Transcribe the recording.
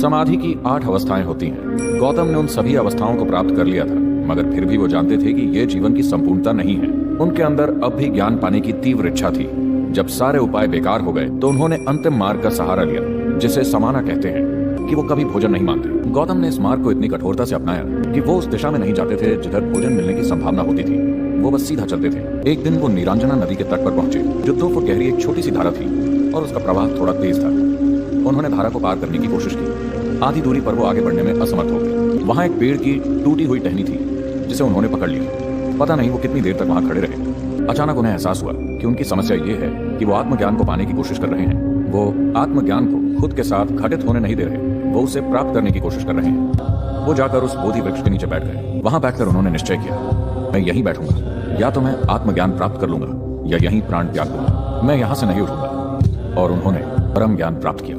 समाधि की 8 अवस्थाएं होती हैं। गौतम ने उन सभी अवस्थाओं को प्राप्त कर लिया था, मगर फिर भी वो जानते थे कि ये जीवन की संपूर्णता नहीं है। उनके अंदर अब भी ज्ञान पाने की तीव्र इच्छा थी। जब सारे उपाय बेकार हो गए तो उन्होंने अंतिम मार्ग का सहारा लिया, जिसे समाना कहते हैं, कि वो कभी भोजन नहीं मांगते। गौतम ने इस मार्ग को इतनी कठोरता से अपनाया कि वो उस दिशा में नहीं जाते थे जिधर भोजन मिलने की संभावना होती थी। वो बस सीधा चलते थे। एक दिन वो नीरांजना नदी के तट पर पहुंचे, जो 2 फुट गहरी एक छोटी सी धारा थी और उसका प्रवाह थोड़ा तेज था। उन्होंने धारा को पार करने की कोशिश की। आधी दूरी पर वो आगे बढ़ने में असमर्थ हो गए। वहां एक पेड़ की टूटी हुई टहनी थी, जिसे उन्होंने पकड़ लिया। पता नहीं वो कितनी देर तक वहां खड़े रहे। अचानक उन्हें एहसास हुआ कि उनकी समस्या ये है कि वो आत्मज्ञान को पाने की कोशिश कर रहे हैं। वो आत्मज्ञान को खुद के साथ घटित होने नहीं दे रहे, वो उसे प्राप्त करने की कोशिश कर रहे हैं। वो जाकर उस बोधि वृक्ष के नीचे बैठ गए। वहां बैठकर उन्होंने निश्चय किया, मैं यहीं बैठूंगा। या तो मैं आत्मज्ञान प्राप्त कर लूंगा या यहीं प्राण त्याग दूंगा। मैं यहां से नहीं उठूंगा। और उन्होंने परम ज्ञान प्राप्त किया।